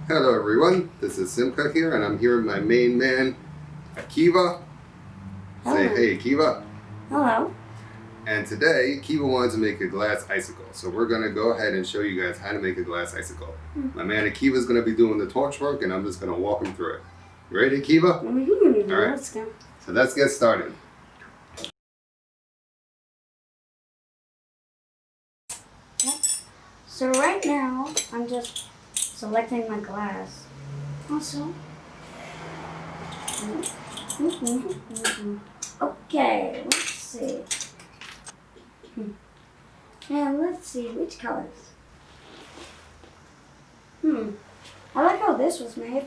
Hello everyone, this is Simka here, and I'm here with my main man, Akiva. Say Hello. hey, Akiva. Hello. And today, Akiva wanted to make a glass icicle, so we're going to go ahead and show you guys how to make a glass icicle. My man Akiva is going to be doing the torch work, and I'm just going to walk him through it. You ready, Akiva? Mm-hmm. All right. Let's go. So let's get started. So right now, I'm just selecting my glass. Also, okay, let's see. And let's see which colors. I like how this was made.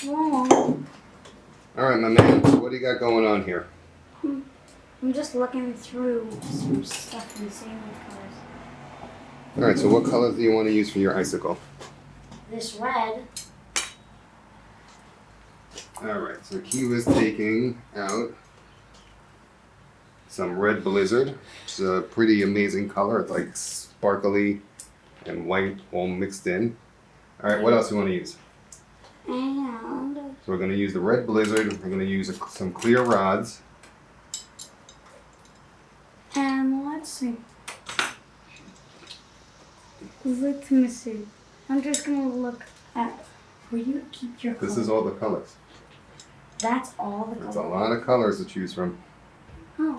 Oh. All right, my man, so what do you got going on here? I'm just looking through some stuff and seeing what colors. All right, so what colors do you want to use for your icicle? This red. All right, so Akiva's taking out some red blizzard, which is a pretty amazing color. It's like sparkly and white all mixed in. All right, what else do you want to use? And So we're going to use the red blizzard. We're going to use some clear rods. let's see. Let me see. I'm just gonna look at where you keep your colors. This is all the colors. That's all the colors. There's a lot of colors to choose from. Oh.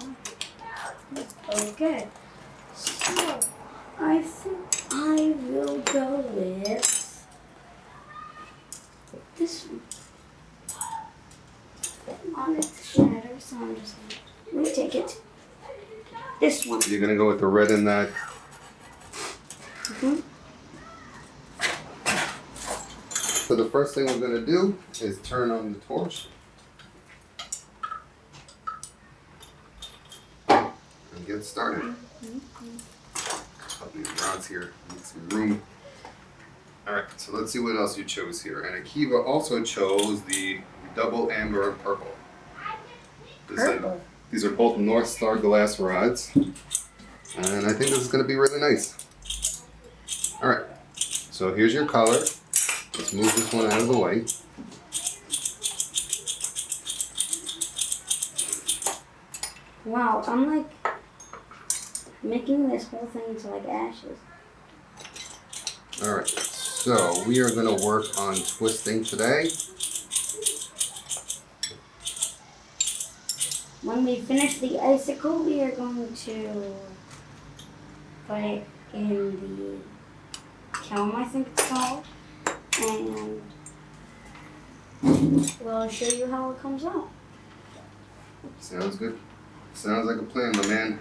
Okay. So I think I will go with this one. I want it to shatter, so I'm just gonna let me take it. This one. You're going to go with the red in that. So the first thing we're going to do is turn on the torch. And get started. Put these rods here, make some room. Alright, so let's see what else you chose here. And Akiva also chose the double amber and purple. Purple. These are both North Star glass rods. And I think this is going to be really nice. Alright, so here's your color. Let's move this one out of the way. Wow, I'm like making this whole thing into like ashes. Alright, so we are going to work on twisting today. When we finish the icicle, we are going to put it in the kiln, I think it's called, and we'll show you how it comes out. Sounds good. Sounds like a plan, my man.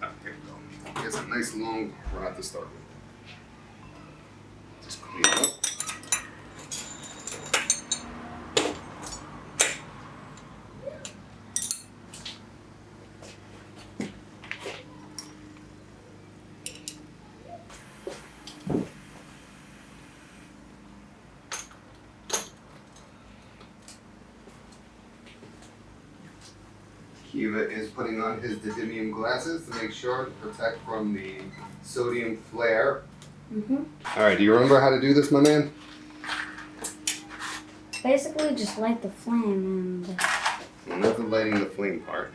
Oh, here we go. Here's a nice long rod to start with. Just clean it up. Akiva is putting on his didymium glasses to make sure to protect from the sodium flare. Alright, do you remember how to do this, my man? Basically, just light the flame and... Well, not the lighting the flame part,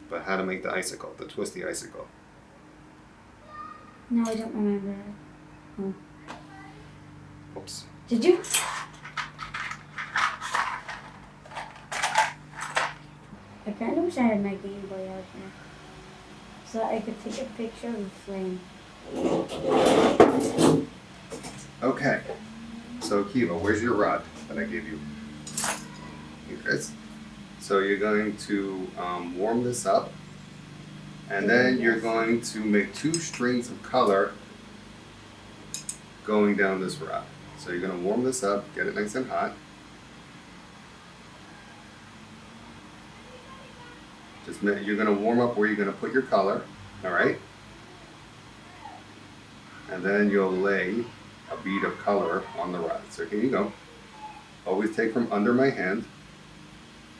but how to make the icicle, the twisty icicle. No, I don't remember. Oh. Oops. Did you? I kind of wish I had my Game Boy out here, so I could take a picture of the flame. Okay, so Akiva, where's your rod that I gave you? Here it is. So you're going to warm this up, and then you're going to make 2 strings of color going down this rod. So you're going to warm this up, get it nice and hot. You're going to warm up where you're going to put your color, all right? And then you'll lay a bead of color on the rod. So here you go. Always take from under my hand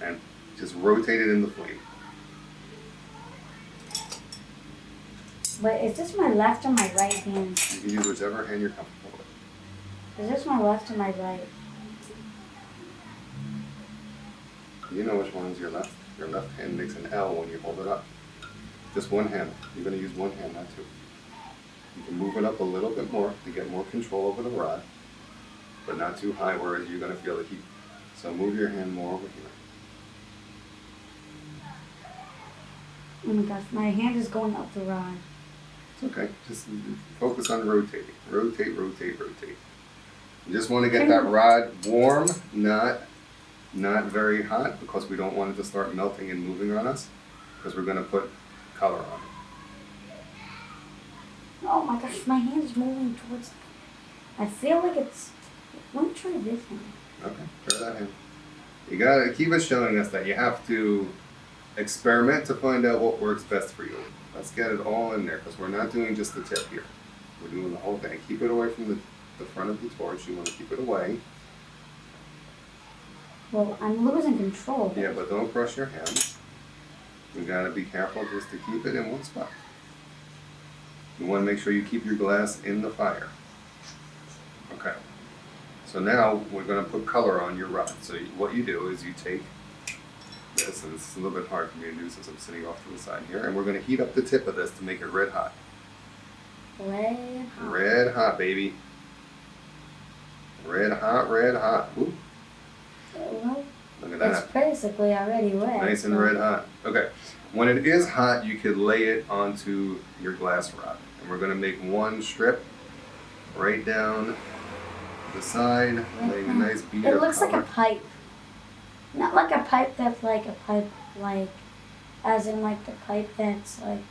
and just rotate it in the flame. Wait, is this my left or my right hand? You can use whichever hand you're comfortable with. Is this my left or my right? You know which one's your left. Your left hand makes an L when you hold it up. Just one hand. You're going to use one hand, not two. You can move it up a little bit more to get more control over the rod, but not too high where you're going to feel the heat. So move your hand more over here. Oh my gosh, my hand is going up the rod. It's okay. Just focus on rotating. Rotate, rotate, rotate. You just want to get that rod warm, not very hot, because we don't want it to start melting and moving on us, because we're going to put color on it. Oh my gosh, my hand is moving towards. I feel like it's. Let me try this hand. Okay, try that hand. You got to keep us showing us that you have to experiment to find out what works best for you. Let's get it all in there, because we're not doing just the tip here. We're doing the whole thing. Keep it away from the front of the torch. You want to keep it away. Well, I'm losing control. Yeah, but don't crush your hands. You got to be careful just to keep it in one spot. You want to make sure you keep your glass in the fire. Okay. So now we're going to put color on your rod. So what you do is you take this, and this is a little bit hard for me to do since I'm sitting off to the side here, and we're going to heat up the tip of this to make it red hot. Red hot. Red hot, baby. Red hot, red hot. Ooh. Well, Look at that. it's basically already red. Nice and so- red hot. Okay. When it is hot, you could lay it onto your glass rod. And we're going to make one strip right down the side, laying a nice bead It of looks like color. a pipe. Not like a pipe that's like a pipe, like, as in like the pipe that's like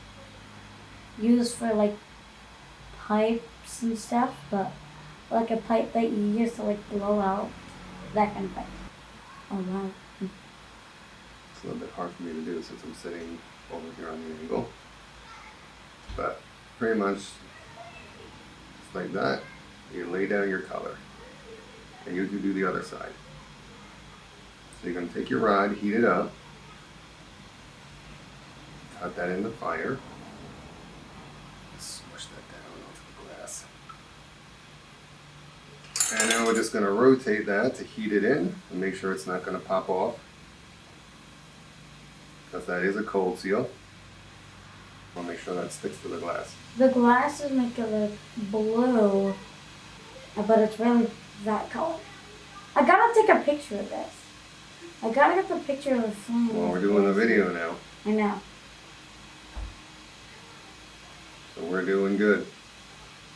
used for like pipes and stuff, but like a pipe that you use to like blow out, that kind of pipe. Oh wow. It's a little bit hard for me to do since I'm sitting over here on the angle. But pretty much just like that, you lay down your color. And you do the other side. So you're going to take your rod, heat it up, cut that in the fire, smush that down onto the glass. And then we're just going to rotate that to heat it in and make sure it's not going to pop off, because that is a cold seal. We'll make sure that sticks to the glass. The glass is making it blue, but it's really that color. I gotta take a picture of this. I gotta get the picture of the flame. Well, we're doing the video now, I know. so we're doing good.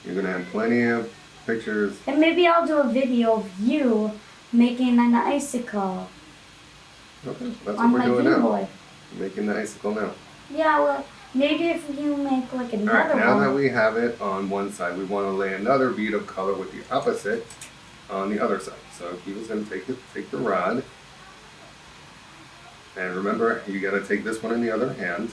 You're going to have plenty of pictures. And maybe I'll do a video of you making an icicle Okay, that's on what my we're doing Game now. Boy. Making the icicle now. Yeah, well, maybe if you make like All right, another now one. that we have it on one side, we want to lay another bead of color with the opposite on the other side. So Akiva's going to take the rod, and remember, you got to take this one in the other hand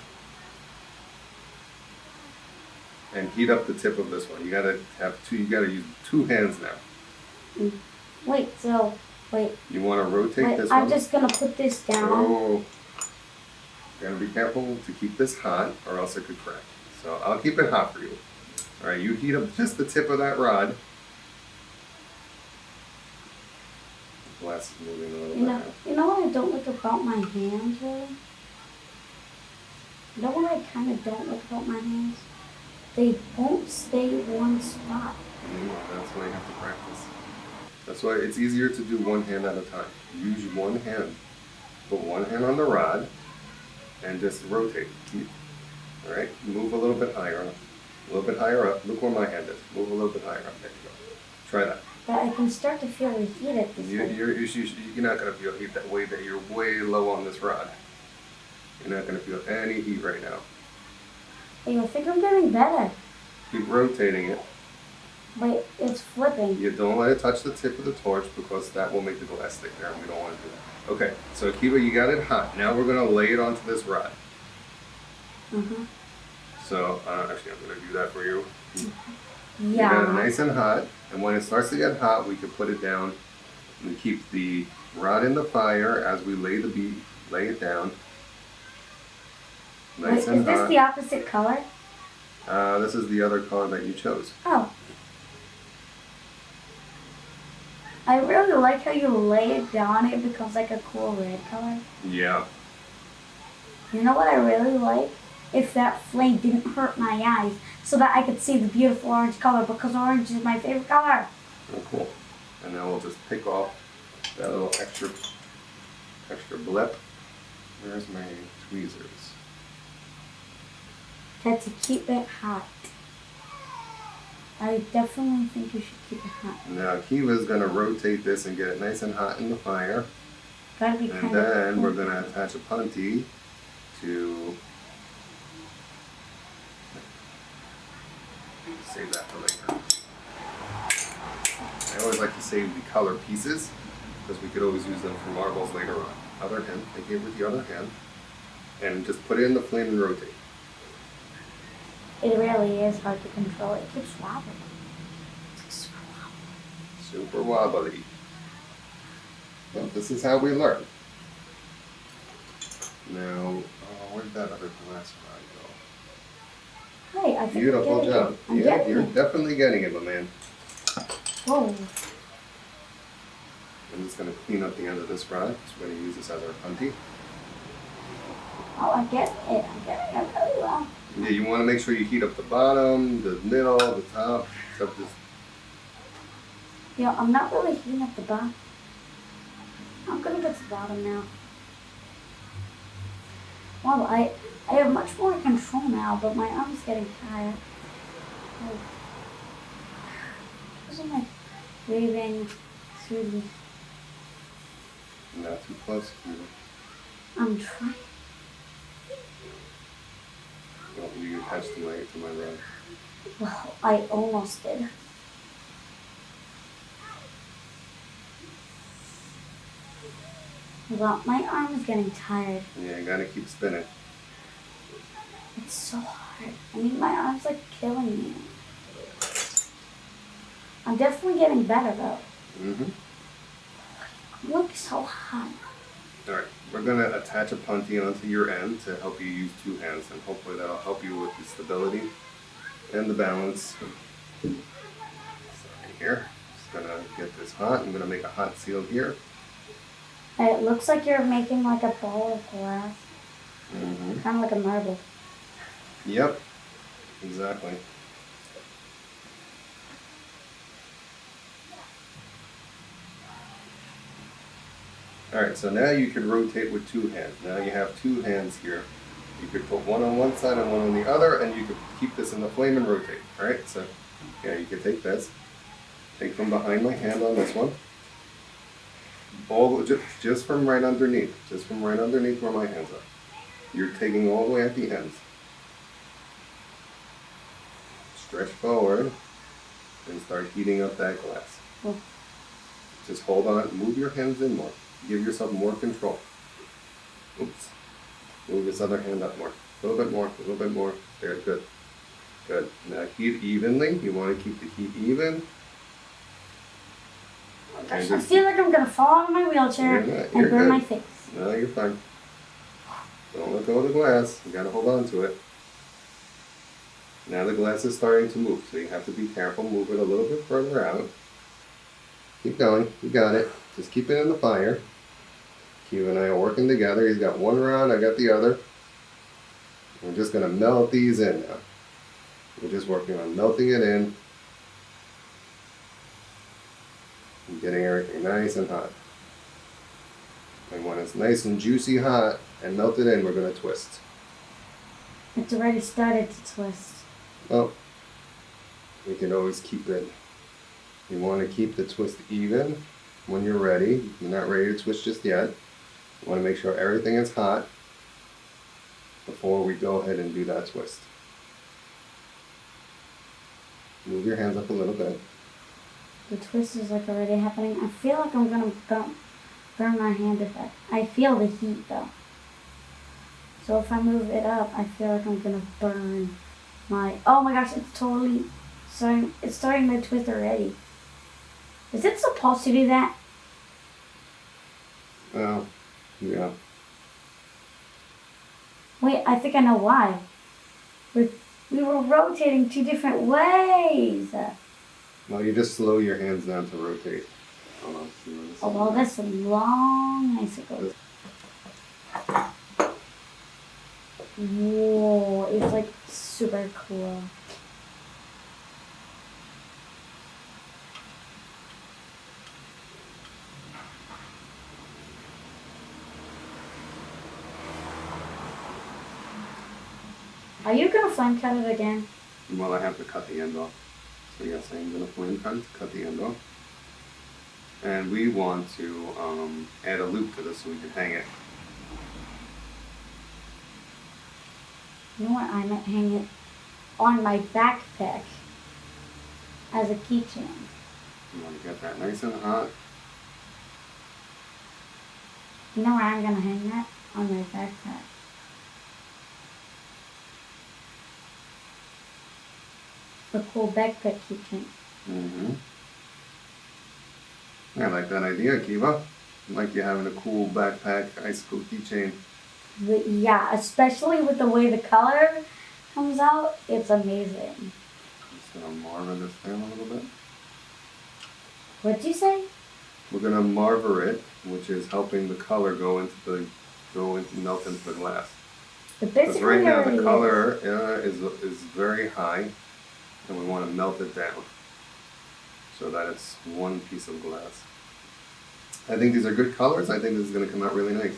and heat up the tip of this one. You got to have two. You got to use two hands now. Wait, You want to rotate this I'm one. just gonna put this down. Oh, you got to be careful to keep this hot, or else it could crack. So I'll keep it hot for you. All right, you heat up just the tip of that rod. The glass is moving a little bit now. You know what I don't like about my hands, really? You know what I kind of don't like about my hands? They won't stay one spot. That's why you have to practice. That's why it's easier to do one hand at a time. Use one hand. Put one hand on the rod and just rotate. All right, move a little bit higher up. A little bit higher up. Look where my hand is. Move a little bit higher up. There you go. Try that. But I can start to feel the heat at this point. You're not going to feel heat that way, that you're way low on this rod. You're not going to feel any heat right now. Hey, I think I'm getting better. Keep rotating it. Wait, it's flipping. You don't let it touch the tip of the torch, because that will make the glass stick there, and we don't want to do that. Okay, so Akiva, you got it hot. Now we're going to lay it onto this rod. Mm-hmm. So, actually, I'm going to do that for you. You got it Yeah. nice and hot, and when it starts to get hot, we can put it down and keep the rod in the fire as we lay it down. Wait, Nice is and this hot. the opposite color? This is the other color that you chose. Oh. I really like how you lay it down. It becomes like a cool red color. Yeah. You know what I really like? If that flame didn't hurt my eyes so that I could see the beautiful orange color because orange is my favorite color. Oh, cool. And then we'll just pick off that little extra blip. Where's my tweezers? That's to keep it hot. I definitely think you should keep it hot. Now Akiva's gonna rotate this and get it nice and hot in the fire. Gotta be And kind then of we're gonna attach a punty to save that for later. I always like to save the color pieces because we could always use them for marbles later on. Other hand, take it with the other hand and just put it in the flame and rotate. It really is hard to control. It keeps wobbling. It's Super wobbly. Well, this is how we learn. Now, where'd that other glass rod Hey, I go? think Beautiful job. I'm Yeah, getting you're it. definitely getting it, my man. Whoa. I'm just going to clean up the end of this rod because we're going to use this as our punty. Oh, I get it. I'm getting it really well. Yeah, you want to make sure you heat up the bottom, the middle, the top, except this. Yeah, I'm not really heating up the bottom. I'm gonna get to the bottom now. Wow, I have much more control now, but my arm's getting tired. Oh. Wasn't like waving through the... Not too close. I'm trying. Don't you attach to my rod. Well, I almost did. Well, my arm is getting tired. Yeah, you gotta keep spinning. It's so hard. I mean, my arm's like killing me. I'm definitely getting better though. Look so hot. Alright, we're gonna attach a punty onto your end to help you use two hands, and hopefully that'll help you with the stability and the balance. So right here, just gonna get this hot. I'm gonna make a hot seal here. It looks like you're making like a ball of glass. Kind of like a marble. Yep, exactly. Alright, so now you can rotate with two hands. Now you have two hands here. You could put one on one side and one on the other, and you could keep this in the flame and rotate. Alright, so yeah, you could take this. Take from behind my hand on this one. Just from right underneath. Just from right underneath where my hands are. You're taking all the way at the ends. Stretch forward and start heating up that glass. Oh. Just hold on, move your hands in more. Give yourself more control. Oops. Move this other hand up more. A little bit more, a little bit more. There, good. Good. Now heat evenly. You want to keep the heat even. I feel like I'm gonna fall out of my wheelchair and burn good. my face. No, you're fine. Don't let go of the glass. You gotta hold on to it. Now the glass is starting to move, so you have to be careful. Move it a little bit further out. Keep going. You got it. Just keep it in the fire. Q and I are working together. He's got one rod, I got the other. We're just gonna melt these in now. We're just working on melting it in. And getting everything nice and hot. And when it's nice and juicy hot and melted in, we're going to twist. It's already started to twist. Well, we can always keep it. You want to keep the twist even when you're ready. You're not ready to twist just yet. You want to make sure everything is hot before we go ahead and do that twist. Move your hands up a little bit. The twist is like already happening. I feel like I'm gonna burn my hand if I feel the heat though. So if I move it up, I feel like I'm gonna burn my. Oh my gosh! It's totally starting. It's starting to twist already. Is it supposed to do that? Oh, yeah. Wait, I think I know why. We were rotating 2 different ways. Well, you just slow your hands down to rotate. Hold on. Oh, well, that's a long icicle. Whoa, it's like super cool. Are you gonna flame cut it again? Well, I have to cut the end off. So yes, I'm gonna flame cut the end off. And we want to add a loop to this so we can hang it. You know what? I might hang it on my backpack as a keychain. You want to get that nice and hot. You know where I'm gonna hang that? On my backpack. A cool backpack keychain. Mm-hmm. I like that idea, Akiva. Like you having a cool backpack icicle keychain. But yeah, especially with the way the color comes out, it's amazing. Just gonna marver this down a little bit. What'd you say? We're gonna marver it, which is helping the color melt into the glass. But Because basically right now already the is. color is very high, and we want to melt it down so that it's one piece of glass. I think these are good colors. I think this is going to come out really nice.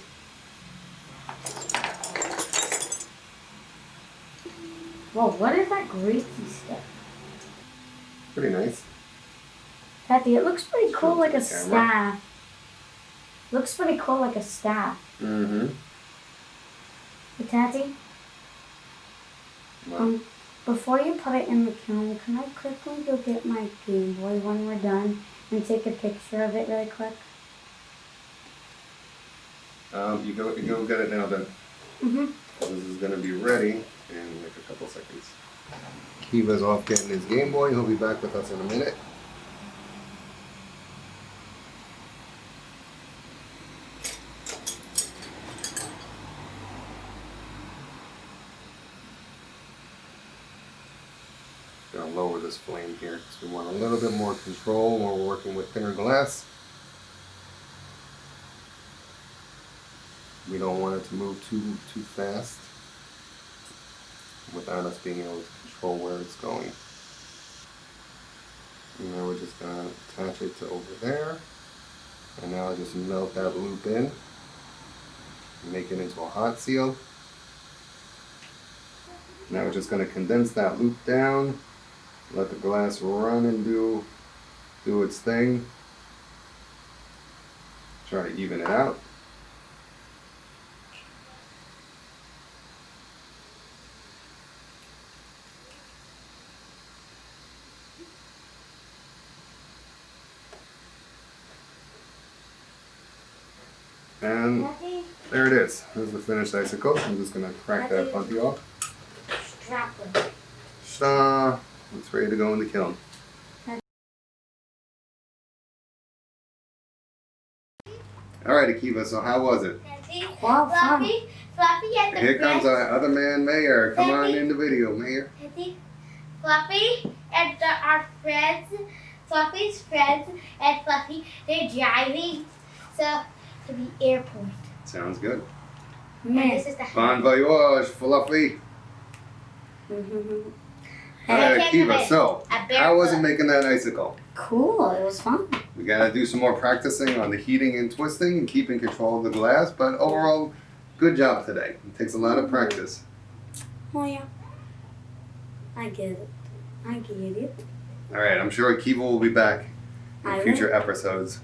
Whoa, what is that greasy stuff? Pretty nice. Patty, it looks pretty cool like a Show it to the camera. staff. Looks pretty cool like a staff. Mm-hmm. Hey, Tati, Well, before you put it in the kiln, can I quickly go get my Game Boy when we're done and take a picture of it really quick? you go get it now then. Mm-hmm. This is going to be ready in like a couple seconds. Kiva's off getting his Game Boy. He'll be back with us in a minute. Gonna lower this flame here because we want a little bit more control when we're working with thinner glass. We don't want it to move too fast without us being able to control where it's going. And now we're just gonna attach it to over there, and now just melt that loop in, make it into a hot seal. Now we're just gonna condense that loop down. Let the glass run and do its thing. Try to even it out. And Patty, there it is. There's the finished icicle. I'm just gonna crack that punty off. strap it. Ta-da! It's ready to go in the kiln. Alright, Akiva, so how was it? Wow, fun. Fluffy and the Here comes friends. our other man, Mayor. Come on in the video, Mayor. Fluffy and our friends, Fluffy's friends and Fluffy, they're driving to the airport. Sounds good. And Man. this is the Bon voyage, Fluffy. Alright, Akiva, so how was it making that icicle? Cool, it was fun. We gotta do some more practicing on the heating and twisting and keeping control of the glass, but overall, good job today. It takes a lot of practice. Oh yeah. I get it. I get it. Alright, I'm sure Akiva will be back I in will. future episodes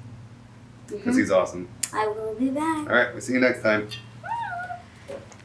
because he's awesome. I will be back. Alright, we'll see you next time.